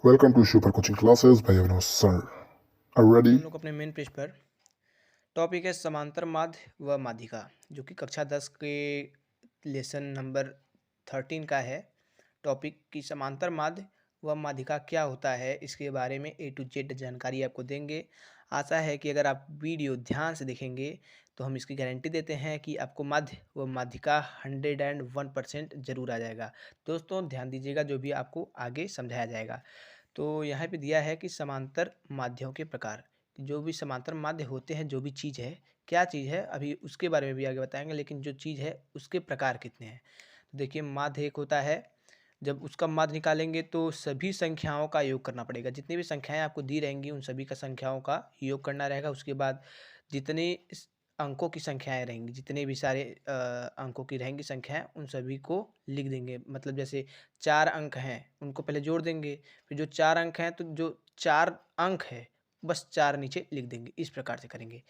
Welcome to Super Coaching Classes by Avinash Sir. Are you ready? हम लोग अपने main page पर topic है समांतर माध्य व माध्यिका, जो कि कक्षा 10 के लेसन नंबर 13 का है। टॉपिक की समांतर माध्य व माध्यिका क्या होता है, इसके बारे में A to Z जानकारी आपको देंगे। आशा है कि अगर आप वीडियो ध्यान से देखेंगे तो हम इसकी गारंटी देते हैं कि आपको माध्य व माध्यिका 101% जरूर आ जाएगा। दोस्तों ध्यान दीजिएगा, जो भी आपको आगे समझाया जाएगा। तो यहाँ पे दिया है कि समांतर माध्ययों के प्रकार। जो भी समांतर माध्य होते हैं, जो भी चीज़ है, क्या चीज़ है अभी उसके बारे में भी आगे बताएंगे, लेकिन जो चीज़ है उसके प्रकार कितने हैं। तो देखिए, माध्य एक होता है, जब उसका माध्य निकालेंगे तो सभी संख्याओं का योग करना पड़ेगा। जितनी भी संख्याएं आपको दी रहेंगी उन सभी का संख्याओं का योग करना रहेगा। उसके बाद जितने अंकों की संख्याएं रहेंगी, जितने भी सारे अंकों की रहेंगी संख्याएं, उन सभी को लिख देंगे। मतलब जैसे 4 अंक हैं, उनको पहले जोड़ देंगे, फिर जो 4 अंक हैं तो जो 4 अंक है बस 4 नीचे लिख देंगे। इस प्रकार से करेंगे।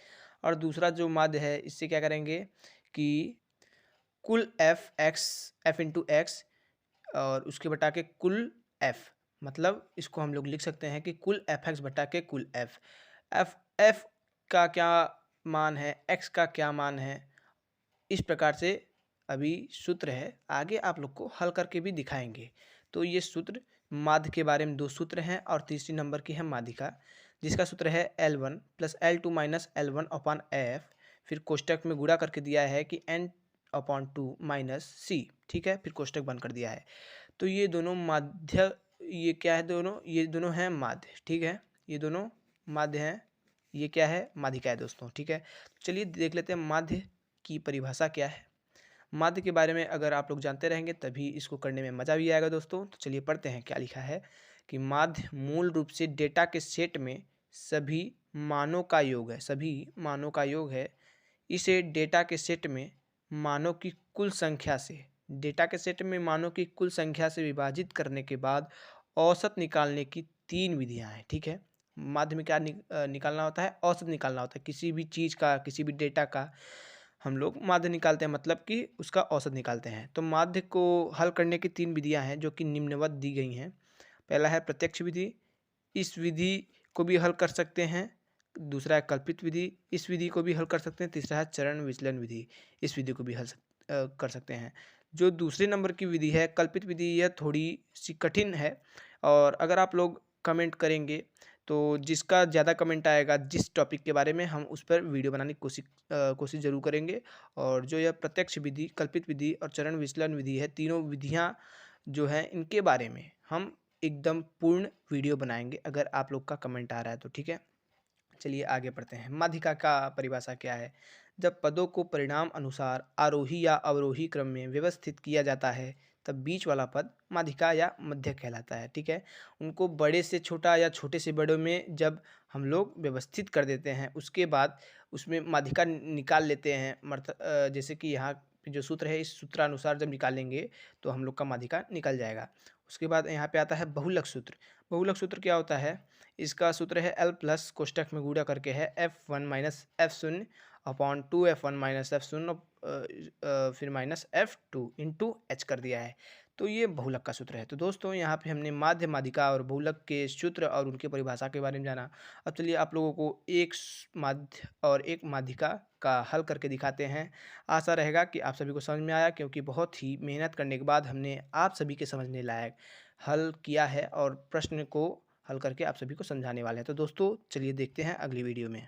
और दूसरा जो माध्य है, इससे क्या करेंगे कि कुल एफ इंटू एक्स और उसके बटा के कुल एफ, मतलब इसको हम लोग लिख सकते हैं कि कुल एफ एक्स बटा के कुल एफ। एफ का क्या मान है, एक्स का क्या मान है, इस प्रकार से अभी सूत्र है। आगे आप लोग को हल करके भी दिखाएंगे। तो ये सूत्र माध्य के बारे में 2 सूत्र हैं और तीसरी नंबर की है माध्यिका, जिसका सूत्र है L1 plus L2 minus L1 upon F. फिर कोष्टक में गुणा करके दिया है कि n अपॉन 2 माइनस सी। ठीक है, फिर कोष्टक बंद कर दिया है। तो ये दोनों माध्य, ये क्या है, ये दोनों हैं माध्य। ठीक है, ये दोनों माध्य हैं। ये क्या है, माध्यिका है दोस्तों। ठीक है, चलिए देख लेते हैं माध्य की परिभाषा क्या है। माध्य के बारे में अगर आप लोग जानते रहेंगे तभी इसको करने में मज़ा भी आएगा दोस्तों। तो चलिए पढ़ते हैं क्या लिखा है कि माध्य मूल रूप से डेटा के सेट में सभी मानों का योग है। सभी मानों का योग है। इसे डेटा के सेट में मानों की कुल संख्या से, डेटा के सेट में मानों की कुल संख्या से विभाजित करने के बाद औसत निकालने की 3 विधियां हैं। ठीक है, माध्य में क्या निकालना होता है, औसत निकालना होता है। किसी भी चीज़ का, किसी भी डेटा का हम लोग माध्य निकालते हैं, मतलब कि उसका औसत निकालते हैं। तो माध्य को हल करने की 3 विधियां हैं जो कि निम्नवत दी गई हैं। पहला है प्रत्यक्ष विधि, इस विधि को भी हल कर सकते हैं। दूसरा है कल्पित विधि, इस विधि को भी हल कर सकते हैं। तीसरा है चरण विचलन विधि, इस विधि को भी कर सकते हैं। जो दूसरे नंबर की विधि है कल्पित विधि, यह थोड़ी सी कठिन है। और अगर आप लोग कमेंट करेंगे तो जिसका ज़्यादा कमेंट आएगा जिस टॉपिक के बारे में, हम उस पर वीडियो बनाने की कोशिश ज़रूर करेंगे। और जो यह प्रत्यक्ष विधि, कल्पित विधि और चरण विचलन विधि है, तीनों विधियां जो हैं इनके बारे में हम एकदम पूर्ण वीडियो बनाएंगे, अगर आप लोग का कमेंट आ रहा है तो। ठीक है, चलिए आगे बढ़ते हैं। माध्यिका का परिभाषा क्या है। जब पदों को परिणाम अनुसार आरोही या अवरोही क्रम में व्यवस्थित किया जाता है तब बीच वाला पद माध्यिका या मध्य कहलाता है। ठीक है, उनको बड़े से छोटा या छोटे से बड़े में जब हम लोग व्यवस्थित कर देते हैं, उसके बाद उसमें माध्यिका निकाल लेते हैं। जैसे कि यहाँ पे जो सूत्र है, इस सूत्रानुसार जब निकालेंगे तो हम लोग का माध्यिका निकल जाएगा। उसके बाद यहाँ पे आता है बहुलक सूत्र। बहुलक सूत्र क्या होता है, इसका सूत्र है L प्लस कोष्टक में गुणा करके है F1 माइनस एफ शून्य अपॉन 2F1 माइनस एफ शून्य फिर माइनस F2 इंटू एच कर दिया है। तो ये बहुलक का सूत्र है। तो दोस्तों यहाँ पे हमने माध्य, माध्यिका और बहुलक के सूत्र और उनकी परिभाषा के बारे में जाना। अब चलिए आप लोगों को एक माध्य और एक माध्यिका का हल करके दिखाते हैं। आशा रहेगा कि आप सभी को समझ में आया, क्योंकि बहुत ही मेहनत करने के बाद हमने आप सभी के समझने लायक हल किया है और प्रश्न को हल करके आप सभी को समझाने वाले हैं। तो दोस्तों चलिए देखते हैं अगली वीडियो में।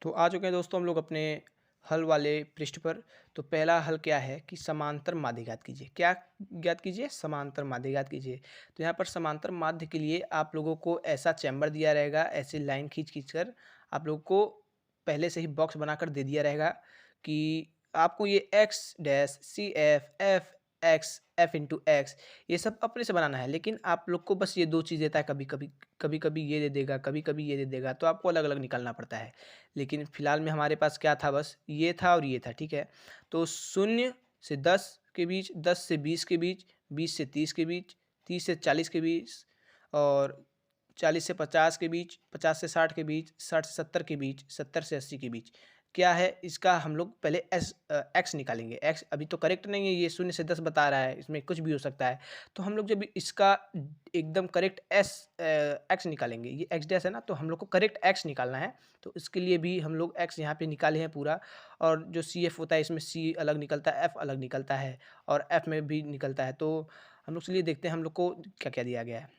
तो आ चुके हैं दोस्तों हम लोग अपने हल वाले पृष्ठ पर। तो पहला हल क्या है कि समांतर माध्य ज्ञात कीजिए। क्या ज्ञात कीजिए, समांतर माध्य ज्ञात कीजिए। तो यहाँ पर समांतर माध्य के लिए आप लोगों को ऐसा चैम्बर दिया रहेगा, ऐसे लाइन खींच खींच कर आप लोग को पहले से ही बॉक्स बनाकर दे दिया रहेगा कि आपको ये X dash C F F X F into X ये सब अपने से बनाना है। लेकिन आप लोग को बस ये 2 चीज़ देता है, कभी कभी कभी कभी ये दे देगा, कभी कभी ये दे देगा, तो आपको अलग अलग निकालना पड़ता है। लेकिन फिलहाल में हमारे पास क्या था, बस ये था और ये था। ठीक है, तो 0 से 10 के बीच, 10 से 20 के बीच, 20 से 30 के बीच, 30 से 40 के बीच और 40 से 50 के बीच, 50 से 60 के बीच, 60 से 70 के बीच, 70 से 80 के बीच। क्या है इसका, हम लोग पहले एक्स निकालेंगे। एक्स अभी तो करेक्ट नहीं है, ये 0 से 10 बता रहा है, इसमें कुछ भी हो सकता है। तो हम लोग जब इसका एकदम करेक्ट एक्स निकालेंगे, ये एक्स डैश है ना, तो हम लोग को करेक्ट एक्स निकालना है। तो इसके लिए भी हम लोग एक्स यहाँ पे निकाले हैं पूरा, और जो सी एफ होता है इसमें सी अलग निकलता है, एफ अलग निकलता है, और एफ में भी निकलता है। तो हम लोग चलिए देखते हैं हम लोग को क्या क्या दिया गया है।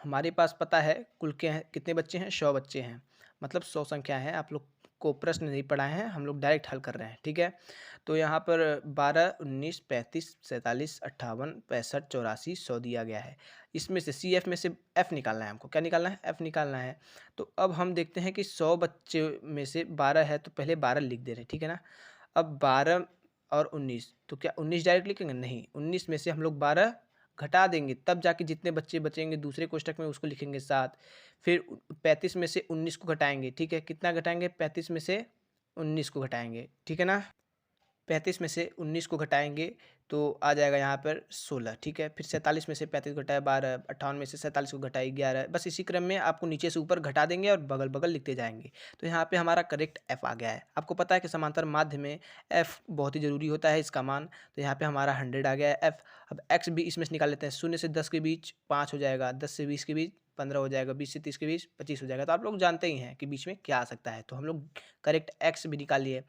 हमारे पास पता है कुल के हैं कितने बच्चे हैं, 100 बच्चे हैं, मतलब 100 संख्या है। आप लोग को प्रश्न नहीं पढ़ाए हैं, हम लोग डायरेक्ट हल कर रहे हैं, ठीक है। तो यहाँ पर 12, 19, 35, 47, 58, 65, 84, 100 दिया गया है। इसमें से सी एफ में से एफ निकालना है हमको। क्या निकालना है? एफ निकालना है। तो अब हम देखते हैं कि 100 बच्चे में से 12 है, तो पहले 12 लिख दे रहे हैं, ठीक है ना। अब 12 और 19, तो क्या 19 डायरेक्ट लिखेंगे? नहीं, 19 में से हम लोग 12 घटा देंगे, तब जाके जितने बच्चे बचेंगे दूसरे कोष्टक में उसको लिखेंगे 7। फिर 35 में से 19 को घटाएंगे, ठीक है। कितना घटाएंगे? 35 में से 19 को घटाएंगे, ठीक है ना। 35 में से 19 को घटाएंगे तो आ जाएगा यहाँ पर 16, ठीक है। फिर 47 में से 35 घटाए 12, 58 में से 47 को घटाए 11। बस इसी क्रम में आपको नीचे से ऊपर घटा देंगे और बगल बगल लिखते जाएंगे। तो यहाँ पे हमारा करेक्ट एफ आ गया है। आपको पता है कि समांतर माध्य में एफ बहुत ही ज़रूरी होता है, इसका मान। तो यहाँ पे हमारा 100 आ गया है एफ। अब एक्स भी इसमें से निकाल लेते हैं। 0 से 10 के बीच 5 हो जाएगा, 10 से 20 के बीच 15 हो जाएगा, 20 से 30 के बीच 25 हो जाएगा। तो आप लोग जानते ही हैं कि बीच में क्या आ सकता है, तो हम लोग करेक्ट एक्स भी निकाल लिए।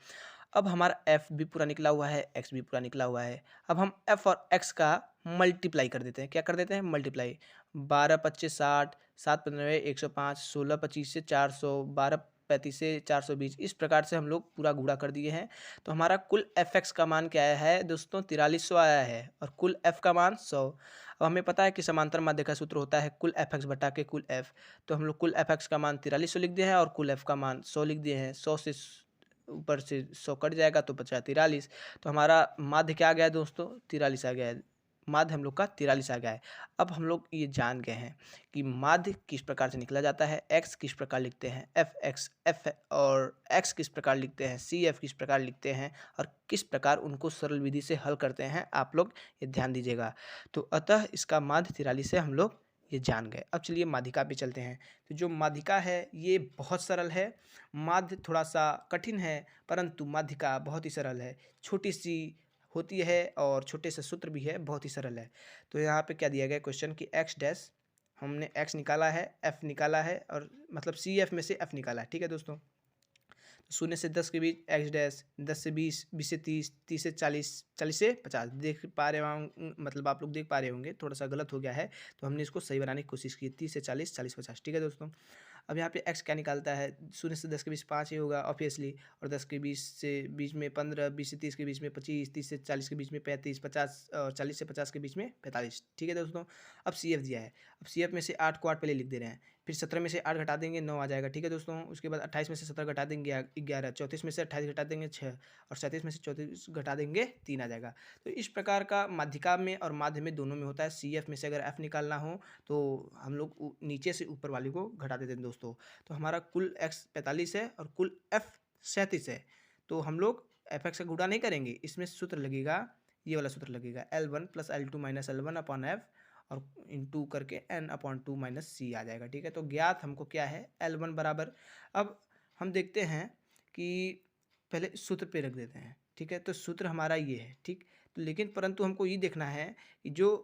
अब हमारा एफ भी पूरा निकला हुआ है, एक्स भी पूरा निकला हुआ है। अब हम एफ और एक्स का मल्टीप्लाई कर देते हैं। क्या कर देते हैं? मल्टीप्लाई। 12 25 60, 7 15 105, 16 25 से 400, 12 35 से 420। इस प्रकार से हम लोग पूरा गुणा कर दिए हैं। तो हमारा कुल एफ एक्स का मान क्या आया है दोस्तों? 4300 आया है, और कुल एफ का मान 100। अब हमें पता है कि समांतर माध्य का सूत्र होता है कुल एफ एक्स बटा के कुल एफ। तो हम लोग कुल एफ एक्स का मान 4300 लिख दिए हैं, और कुल एफ का मान 100 लिख दिए हैं। 100 से ऊपर से 100 कट जाएगा तो बचा 43। तो हमारा माध्य क्या आ गया है दोस्तों? 43 आ गया है। माध्य हम लोग का 43 आ गया है। अब हम लोग ये जान गए हैं कि माध्य किस प्रकार से निकला जाता है, एक्स किस प्रकार लिखते हैं, एफ एक्स एफ, और एक्स किस प्रकार लिखते हैं, सी एफ किस प्रकार लिखते हैं, और किस प्रकार उनको सरल विधि से हल करते हैं, आप लोग ये ध्यान दीजिएगा। तो अतः इसका माध्य 43 से हम लोग ये जान गए। अब चलिए माध्यिका पे चलते हैं। तो जो माध्यिका है ये बहुत सरल है। माध्य थोड़ा सा कठिन है, परंतु माध्यिका बहुत ही सरल है। छोटी सी होती है और छोटे से सूत्र भी है, बहुत ही सरल है। तो यहाँ पे क्या दिया गया क्वेश्चन कि एक्स डैश, हमने एक्स निकाला है, एफ निकाला है, और मतलब सी एफ में से एफ निकाला है, ठीक है दोस्तों। 0 से 10 के बीच एक्स डैश, 10 से 20, 20 से 30, 30 से 40, 40 से 50। देख पा रहे होंगे, मतलब आप लोग देख पा रहे होंगे, थोड़ा सा गलत हो गया है, तो हमने इसको सही बनाने की कोशिश की। 30 से 40, 40 50, ठीक है दोस्तों। अब यहाँ पे एक्स क्या निकालता है? 0 से 10 के बीच 5 ही होगा ऑब्वियसली, और 10 के बीच में 15, 20 से 30 के बीच में 25, 30 से 40 के बीच में 35, 50 और 40 से 50 के बीच में 45, ठीक है दोस्तों। अब सी एफ दिया है। अब सी एफ में से 8 को 8 पहले लिख दे रहे हैं, फिर 17 में से 8 घटा देंगे 9 आ जाएगा, ठीक है दोस्तों। उसके बाद 28 में से 17 घटा देंगे 11, 34 में से 28 घटा देंगे 6, और 37 में से 34 घटा देंगे 3 आ जाएगा। तो इस प्रकार का माध्यिका में और माध्य में दोनों में होता है। सी एफ में से अगर एफ निकालना हो तो हम लोग नीचे से ऊपर वाले को घटा देते हैं दोस्तों। तो हमारा कुल एक्स 45 है और कुल एफ 37 है। तो हम लोग एफ एक्स का गुणा नहीं करेंगे, इसमें सूत्र लगेगा, ये वाला सूत्र लगेगा, L1 + L2 - L1 upon F, और इंटू करके n/2 - सी आ जाएगा, ठीक है। तो ज्ञात हमको क्या है? L1 बराबर। अब हम देखते हैं कि पहले सूत्र पे रख देते हैं, ठीक है। तो सूत्र हमारा ये है, ठीक। तो लेकिन परंतु हमको ये देखना है कि जो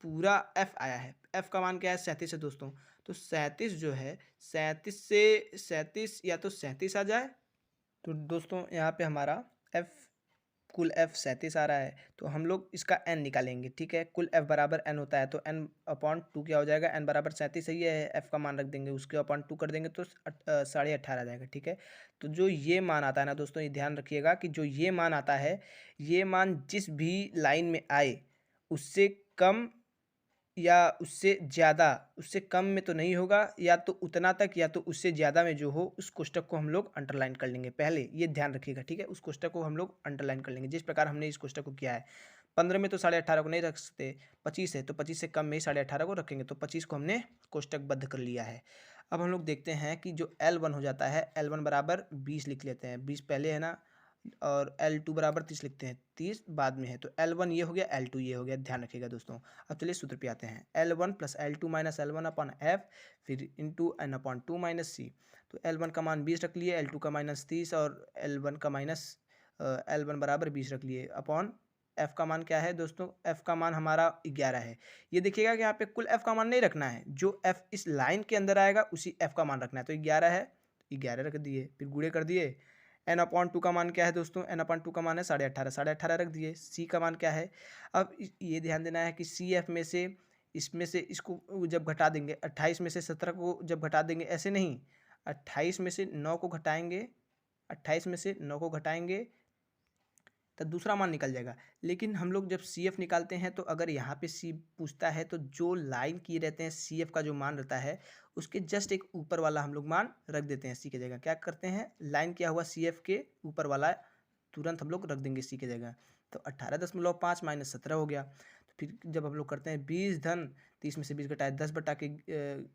पूरा f आया है, f का मान क्या है? 37 है दोस्तों। तो 37 जो है, 37 से 37 या तो 37 आ जाए, तो दोस्तों यहाँ पे हमारा f कुल एफ 37 आ रहा है, तो हम लोग इसका n निकालेंगे, ठीक है। कुल एफ बराबर n होता है, तो n/2 क्या हो जाएगा? n बराबर 37 सही है, एफ का मान रख देंगे, उसके अपॉन 2 कर देंगे तो 18.5 आ जाएगा, ठीक है। तो जो ये मान आता है ना दोस्तों, ये ध्यान रखिएगा कि जो ये मान आता है, ये मान जिस भी लाइन में आए उससे कम या उससे ज़्यादा, उससे कम में तो नहीं होगा, या तो उतना तक या तो उससे ज़्यादा में जो हो, उस कोष्टक को हम लोग अंडरलाइन कर लेंगे। पहले ये ध्यान रखिएगा, ठीक है। उस कोष्टक को हम लोग अंडरलाइन कर लेंगे, जिस प्रकार हमने इस कोष्टक को किया है। 15 में तो 18.5 को नहीं रख सकते, 25 है तो 25 से कम में ही 18.5 को रखेंगे, तो 25 को हमने कोष्टकबद्ध कर लिया है। अब हम लोग देखते हैं कि जो L1 हो जाता है, L1 बराबर 20 लिख लेते हैं। 20 पहले है ना, और L2 बराबर 30 लिखते हैं, 30 बाद में है तो L1 ये हो गया, L2 ये हो गया, ध्यान रखिएगा दोस्तों। अब चलिए सूत्र पे आते हैं, L1 plus L2 minus L1 upon F, फिर into N upon 2 minus C। तो L1 का मान 20 रख लिए, L2 का माइनस 30 और L1 का माइनस L1 बराबर 20 रख लिए, अपॉन F का मान क्या है दोस्तों, F का मान हमारा 11 है। ये देखिएगा कि यहाँ पे कुल F का मान नहीं रखना है, जो F इस लाइन के अंदर आएगा उसी F का मान रखना है। तो 11 है, 11 रख दिए, फिर गुणे कर दिए। N अपॉन 2 का मान क्या है दोस्तों, N अपॉन 2 का मान है 18.5, 18.5 रख दिए। C का मान क्या है, अब ये ध्यान देना है कि CF में से इसमें से इसको जब घटा देंगे, 28 में से 17 को जब घटा देंगे, ऐसे नहीं, 28 में से 9 को घटाएंगे, 28 में से 9 को घटाएंगे तो दूसरा मान निकल जाएगा। लेकिन हम लोग जब CF निकालते हैं तो अगर यहाँ पे C पूछता है तो जो लाइन किए रहते हैं CF का जो मान रहता है उसके जस्ट एक ऊपर वाला हम लोग मान रख देते हैं C की जगह। क्या करते हैं, लाइन किया हुआ CF के ऊपर वाला तुरंत हम लोग रख देंगे C की जगह। तो 18.5 माइनस 17 हो गया। तो फिर जब हम लोग करते हैं 20 धन 30 में से 20 घटाए 10 बटा के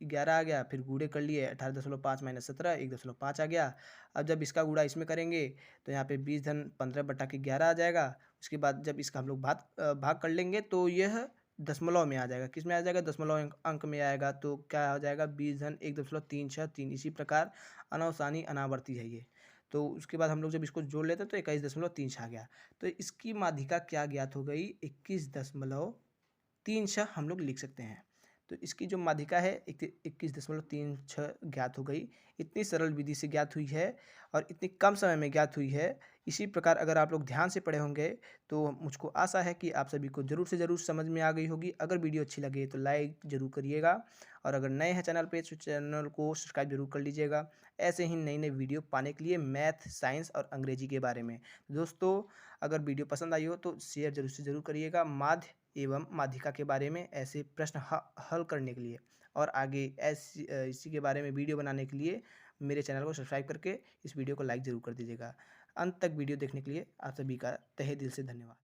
11 आ गया, फिर गुणे कर लिए, 18.5 माइनस 17 1.5 आ गया। अब जब इसका गुणा इसमें करेंगे तो यहाँ पे 20 धन 15 बटा के 11 आ जाएगा। उसके बाद जब इसका हम लोग भाग कर लेंगे तो यह दशमलव में आ जाएगा। किस में आ जाएगा, दशमलव अंक में आएगा। तो क्या हो जाएगा, 20 धन 1.363। इसी प्रकार अनवसानी अनावर्ती है ये। तो उसके बाद हम लोग जब इसको जोड़ लेते हैं तो 21.36 आ गया। तो इसकी माध्यिका क्या ज्ञात हो गई, 21.36 हम लोग लिख सकते हैं। तो इसकी जो माध्यिका है 21.36 ज्ञात हो गई। इतनी सरल विधि से ज्ञात हुई है और इतनी कम समय में ज्ञात हुई है। इसी प्रकार अगर आप लोग ध्यान से पढ़े होंगे तो मुझको आशा है कि आप सभी को ज़रूर से ज़रूर समझ में आ गई होगी। अगर वीडियो अच्छी लगे तो लाइक ज़रूर करिएगा और अगर नए हैं चैनल पे तो चैनल को सब्सक्राइब जरूर कर लीजिएगा, ऐसे ही नई नई वीडियो पाने के लिए मैथ, साइंस और अंग्रेजी के बारे में। दोस्तों अगर वीडियो पसंद आई हो तो शेयर जरूर से ज़रूर करिएगा माध्य एवं माध्यिका के बारे में ऐसे प्रश्न हल करने के लिए, और आगे इसी के बारे में वीडियो बनाने के लिए मेरे चैनल को सब्सक्राइब करके इस वीडियो को लाइक ज़रूर कर दीजिएगा। अंत तक वीडियो देखने के लिए आप सभी का तहे दिल से धन्यवाद।